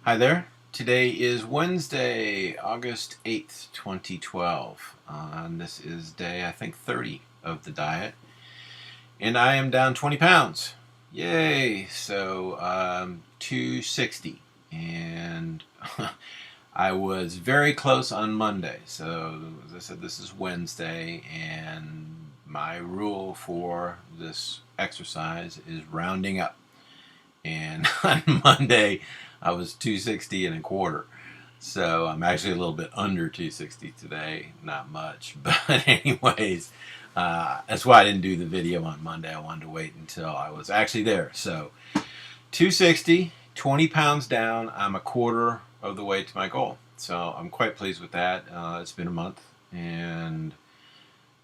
Hi there. Today is Wednesday, August 8th, 2012. And this is day, I think, 30 of the diet. And I am down 20 pounds. Yay! So, 260. And I was very close on Monday. So, as I said, this is Wednesday. And my rule for this exercise is rounding up. And on Monday I was 260 and a quarter. So I'm actually a little bit under 260 today, not much. But anyways, that's why I didn't do the video on Monday. I wanted to wait until I was actually there. So 260, 20 pounds down. I'm a quarter of the way to my goal. So I'm quite pleased with that. It's been a month, and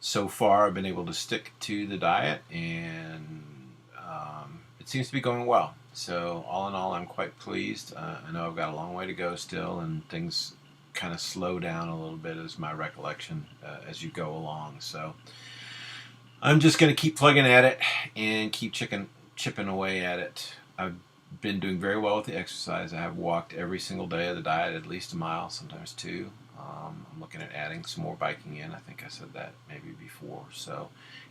so far I've been able to stick to the diet, and it seems to be going well. So all in all, I'm quite pleased. I know I've got a long way to go still, and things kind of slow down a little bit as my recollection as you go along. So I'm just going to keep plugging at it and keep chipping away at it. I've been doing very well with the exercise. I have walked every single day of the diet, at least a mile, sometimes two. I'm looking at adding some more biking in. I think I said that maybe before. So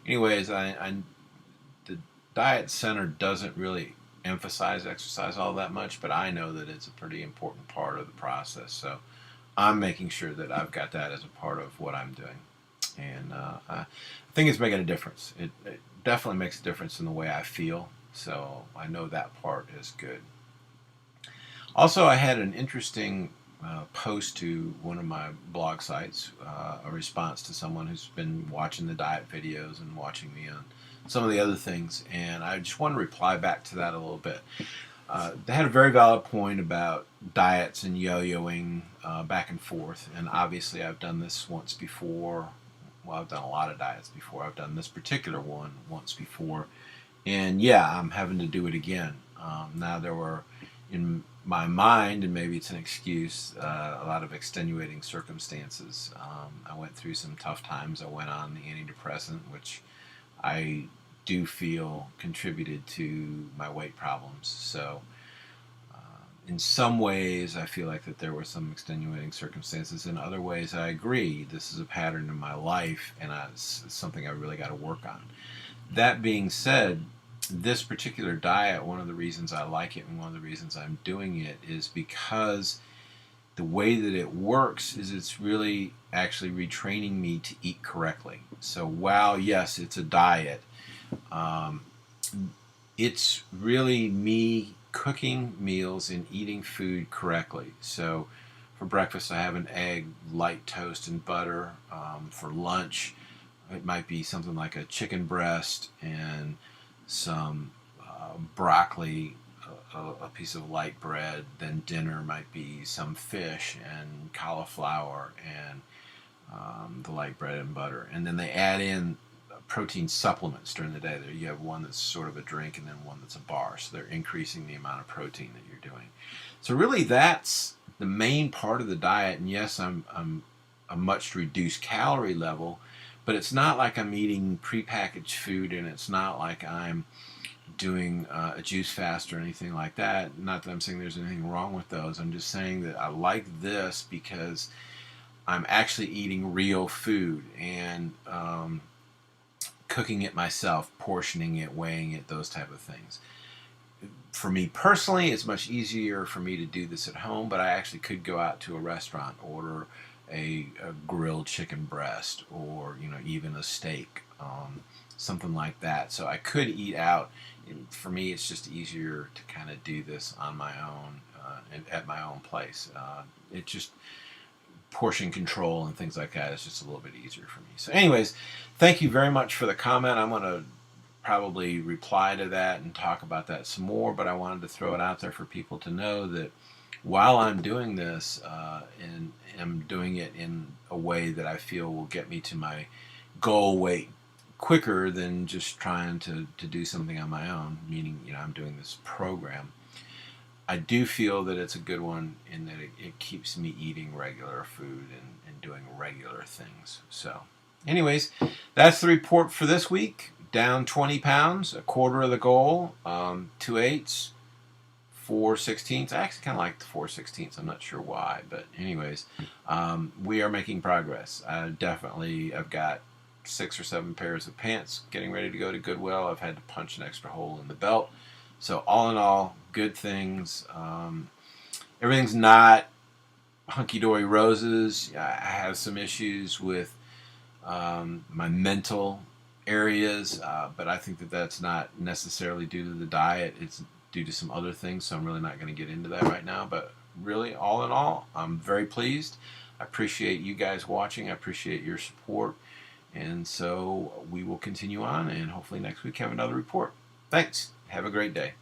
anyways, the diet center doesn't really emphasize exercise all that much, but I know that it's a pretty important part of the process. So I'm making sure that I've got that as a part of what I'm doing. And I think it's making a difference. It definitely makes a difference in the way I feel. So I know that part is good. Also, I had an interesting post to one of my blog sites, a response to someone who's been watching the diet videos and watching me on some of the other things, and I just want to reply back to that a little bit. They had a very valid point about diets and yo-yoing back and forth, and obviously I've done this once before. Well, I've done a lot of diets before. I've done this particular one once before, and yeah, I'm having to do it again. Now there were, in my mind, and maybe it's an excuse, a lot of extenuating circumstances. I went through some tough times. I went on the antidepressant, which I do feel contributed to my weight problems. So in some ways I feel like that there were some extenuating circumstances. In other ways I agree this is a pattern in my life, and it's something I really got to work on. That being said, this particular diet, one of the reasons I like it and one of the reasons I'm doing it is because the way that it works is it's really actually retraining me to eat correctly. So while, yes, it's a diet, um, it's really me cooking meals and eating food correctly. So for breakfast, I have an egg, light toast, and butter. For lunch, it might be something like a chicken breast and some broccoli, a piece of light bread. Then dinner might be some fish and cauliflower and the light bread and butter. And then they add in protein supplements during the day. There you have one that's sort of a drink and then one that's a bar. So they're increasing the amount of protein that you're doing. So really that's the main part of the diet. And yes, I'm a much reduced calorie level, but it's not like I'm eating prepackaged food, and it's not like I'm doing a juice fast or anything like that. Not that I'm saying there's anything wrong with those. I'm just saying that I like this because I'm actually eating real food and cooking it myself, portioning it, weighing it, those type of things. For me personally, it's much easier for me to do this at home, but I actually could go out to a restaurant, order a grilled chicken breast, or even a steak, something like that. So I could eat out. For me, it's just easier to kind of do this on my own at my own place. It just portion control and things like that is just a little bit easier for me. So anyways, thank you very much for the comment. I'm going to probably reply to that and talk about that some more, but I wanted to throw it out there for people to know that while I'm doing this, and am doing it in a way that I feel will get me to my goal weight quicker than just trying to do something on my own, meaning I'm doing this program. I do feel that it's a good one in that it keeps me eating regular food and doing regular things. So anyways, that's the report for this week. Down 20 pounds, a quarter of the goal, 2/8, 4/16. I actually kind of like the 4/16. I'm not sure why, but anyways, we are making progress. I've got 6 or 7 pairs of pants getting ready to go to Goodwill. I've had to punch an extra hole in the belt. So all in all, good things. Everything's not hunky-dory roses. I have some issues with my mental areas, but I think that that's not necessarily due to the diet. It's due to some other things, so I'm really not going to get into that right now. But really, all in all, I'm very pleased. I appreciate you guys watching. I appreciate your support. And so we will continue on, and hopefully next week have another report. Thanks. Have a great day.